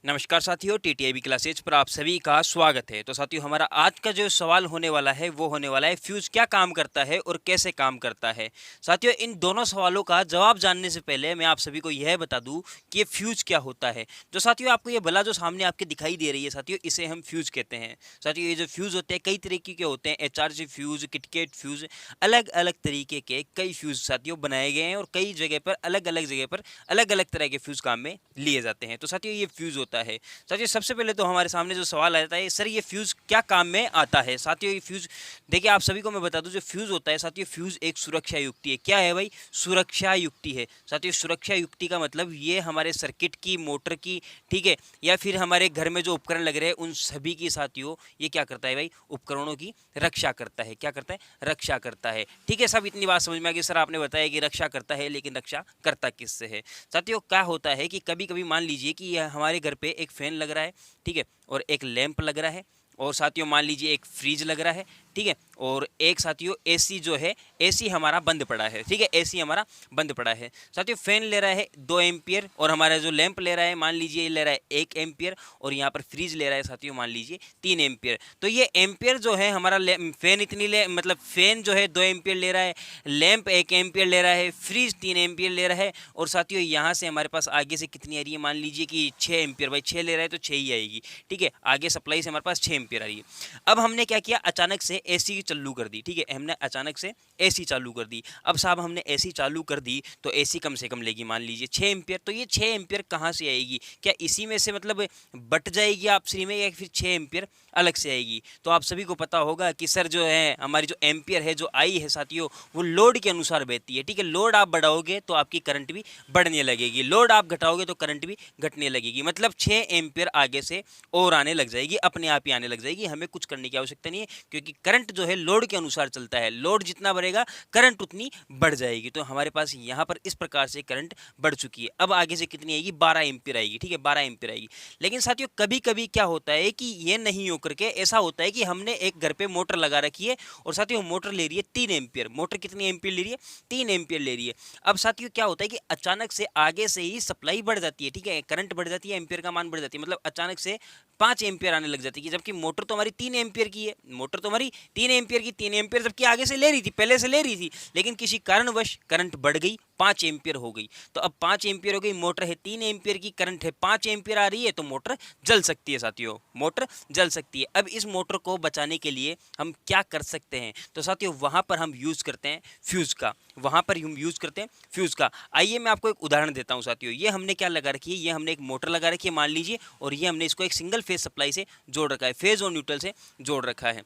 नमस्कार साथियों, टीटीआईबी क्लासेज पर आप सभी का स्वागत है। तो साथियों, हमारा आज का जो सवाल होने वाला है वो होने वाला है फ्यूज़ क्या काम करता है और कैसे काम करता है। साथियों, इन दोनों सवालों का जवाब जानने से पहले मैं आप सभी को यह बता दूं कि ये फ्यूज़ क्या होता है। जो साथियों आपको ये बला जो सामने आपके दिखाई दे रही है साथियों, इसे हम फ्यूज़ कहते हैं। साथियों, ये जो फ्यूज़ होते हैं कई तरीके के होते हैं, एचआरसी फ्यूज़, किटकैट फ्यूज़, अलग अलग तरीके के कई फ्यूज़ साथियों बनाए गए हैं और कई जगह पर अलग अलग जगह पर अलग अलग तरह के फ्यूज़ काम में लिए जाते हैं। तो साथियों, ये फ्यूज़ होता है। साथियों, सबसे पहले तो हमारे सामने जो सवाल आ जाता है, सर ये फ्यूज़ क्या काम में आता है। साथियों, ये फ्यूज़ देखिए, आप सभी को मैं बता दूं, जो फ्यूज़ होता है साथियों, फ्यूज़ एक सुरक्षा युक्ति है। क्या है भाई? सुरक्षा युक्ति है। साथियों, सुरक्षा युक्ति का मतलब ये हमारे सर्किट की, मोटर की, ठीक है, या फिर हमारे घर में जो उपकरण लग रहे हैं उन सभी की साथियों ये क्या करता है भाई? उपकरणों की रक्षा करता है। क्या करता है? रक्षा करता है। ठीक है, सब इतनी बात समझ में आ गई। सर आपने बताया कि रक्षा करता है, लेकिन रक्षा करता किससे है? साथियों, क्या होता है कि कभी कभी मान लीजिए कि हमारे घर पे एक फैन लग रहा है, ठीक है, और एक लैंप लग रहा है, और साथियों मान लीजिए एक फ्रिज लग रहा है, ठीक है, और एक साथियों एसी जो है, एसी हमारा बंद पड़ा है, ठीक है, एसी हमारा बंद पड़ा है। साथियों, फैन ले रहा है 2 एम्पियर और हमारा जो लैंप ले रहा है मान लीजिए ले रहा है 1 एम्पियर, और यहाँ पर फ्रिज ले रहा है साथियों मान लीजिए 3 एम्पियर। तो ये एम्पियर जो है हमारा फैन इतनी ले मतलब फैन जो है 2 एम्पियर ले रहा है, लैंप 1 एम्पियर ले रहा है, फ्रिज 3 एम्पियर ले रहा है, और साथियों यहाँ से हमारे पास आगे से कितनी आ रही है? मान लीजिए कि 6 एम्पियर, भाई 6 ले रहा है तो 6 ही आएगी, ठीक है, आगे सप्लाई से हमारे पास 6 एम्पियर आ रही है। अब हमने क्या किया? अचानक से एसी चालू कर दी, ठीक है, हमने अचानक से एसी चालू कर दी। अब साहब हमने एसी चालू कर दी तो एसी कम से कम लेगी मान लीजिए 6 एम्पियर। तो ये 6 एम्पियर कहाँ से आएगी? क्या इसी में से मतलब बट जाएगी आपसी में, या फिर 6 एम्पियर अलग से आएगी? तो आप सभी को पता होगा कि सर जो है हमारी जो एम्पियर है, जो आई है साथियों, वो लोड के अनुसार बहती है, ठीक है। लोड आप बढ़ाओगे तो आपकी करंट भी बढ़ने लगेगी, लोड आप घटाओगे तो करंट भी घटने लगेगी। मतलब 6 एम्पियर आगे से और आने लग जाएगी, अपने आप ही आने लग जाएगी, हमें कुछ करने की आवश्यकता नहीं है, क्योंकि करंट जो है लोड के अनुसार चलता है। लोड जितना बढ़ेगा करंट उतनी बढ़ जाएगी। तो हमारे पास यहाँ पर इस प्रकार से करंट बढ़ चुकी है। अब आगे से कितनी आएगी? 12 एम्पियर आएगी, ठीक है, 12 एम्पियर आएगी। लेकिन साथियों, कभी कभी क्या होता है कि ये नहीं होकर के ऐसा होता है कि हमने एक घर पे मोटर लगा रखी है और साथियों मोटर ले रही है 3 एम्पियर। मोटर कितनी एम्पियर ले रही है? 3 एम्पियर ले रही है। अब साथियों क्या होता है कि अचानक से आगे से ही सप्लाई बढ़ जाती है, ठीक है, करंट बढ़ जाती है, एम्पियर का मान बढ़ जाती है, मतलब अचानक से 5 एम्पियर आने लग जाती है, जबकि मोटर तो हमारी 3 एम्पियर की है। मोटर तो हमारी 3 एम्पियर की, 3 एम्पियर जबकि आगे से ले रही थी, पहले से ले रही थी, लेकिन किसी कारणवश करंट बढ़ गई, 5 एम्पियर हो गई। तो अब 5 एम्पियर हो गई, मोटर है 3 एम्पियर की, करंट है 5 एम्पियर आ रही है, तो मोटर जल सकती है साथियों, मोटर जल सकती है। अब इस मोटर को बचाने के लिए हम क्या कर सकते हैं? तो साथियों वहां पर हम यूज करते हैं फ्यूज का, वहां पर हम यूज करते हैं फ्यूज का। आइए मैं आपको एक उदाहरण देता हूं साथियों। ये हमने क्या लगा रखी है? ये हमने एक मोटर लगा रखी है मान लीजिए, और ये हमने इसको एक सिंगल फेज सप्लाई से जोड़ रखा है, फेज और न्यूट्रल से जोड़ रखा है,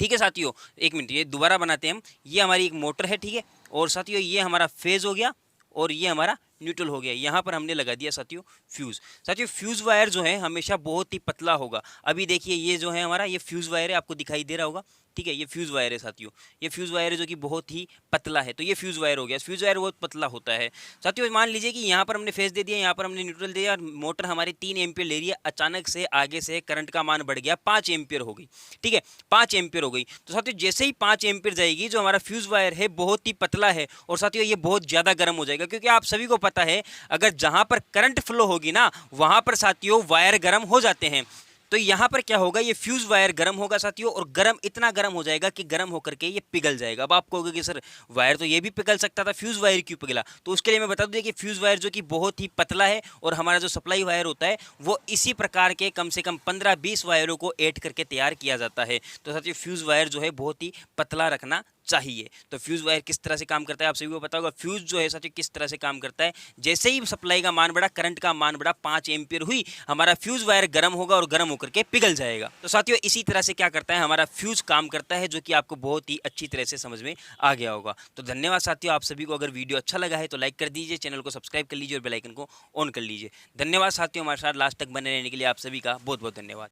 ठीक है साथियों। एक मिनट, ये दोबारा बनाते हैं हम। ये हमारी एक मोटर है, ठीक है, और साथियों ये हमारा फेज हो गया और ये हमारा न्यूट्रल हो गया। यहाँ पर हमने लगा दिया साथियों फ्यूज। साथियों फ्यूज वायर जो है हमेशा बहुत ही पतला होगा। अभी देखिए ये जो है हमारा, ये फ्यूज वायर है, आपको दिखाई दे रहा होगा, ठीक है, ये फ्यूज वायर है साथियों, ये फ्यूज वायर है जो कि बहुत ही पतला है। तो ये फ्यूज वायर हो गया, फ्यूज वायर बहुत पतला होता है साथियों। मान लीजिए कि यहाँ पर हमने फेज दे दिया, यहाँ पर हमने न्यूट्रल दे दिया, और मोटर हमारी 3 एम्पियर ले रही है, अचानक से आगे से करंट का मान बढ़ गया, 5 एम्पियर हो गई, ठीक है, 5 एम्पियर हो गई। तो साथियों जैसे ही 5 एम्पियर जाएगी, जो हमारा फ्यूज वायर है बहुत ही पतला है, और साथियों ये बहुत ज्यादा गर्म हो जाएगा, क्योंकि आप सभी को पता है अगर जहां पर करंट फ्लो होगी ना, वहां पर साथियों वायर गर्म हो जाते हैं। तो यहां पर क्या होगा? ये फ्यूज वायर गर्म होगा साथियों, और गर्म इतना गर्म हो जाएगा कि गर्म होकर के ये पिघल जाएगा। अब आप कहोगे कि सर वायर तो ये भी पिघल सकता था, फ्यूज वायर क्यों पिघला? तो उसके लिए मैं बता दूं कि फ्यूज वायर जो कि बहुत ही पतला है, और हमारा जो सप्लाई वायर होता है वो इसी प्रकार के कम से कम 15-20 वायरों को ऐड करके तैयार किया जाता है। तो साथियों फ्यूज वायर जो है बहुत ही पतला रखना चाहिए। तो फ्यूज वायर किस तरह से काम करता है आप सभी को पता होगा। फ्यूज जो है साथियों किस तरह से काम करता है? जैसे ही सप्लाई का मान बढ़ा, करंट का मान बढ़ा, 5 एम्पियर हुई, हमारा फ्यूज वायर गर्म होगा और गर्म होकर के पिघल जाएगा। तो साथियों इसी तरह से क्या करता है हमारा फ्यूज काम करता है, जो कि आपको बहुत ही अच्छी तरह से समझ में आ गया होगा। तो धन्यवाद साथियों, आप सभी को अगर वीडियो अच्छा लगा है तो लाइक कर दीजिए, चैनल को सब्सक्राइब कर लीजिए और बेल आइकन को ऑन कर लीजिए। धन्यवाद साथियों, हमारे साथ लास्ट तक बने रहने के लिए आप सभी का बहुत बहुत धन्यवाद।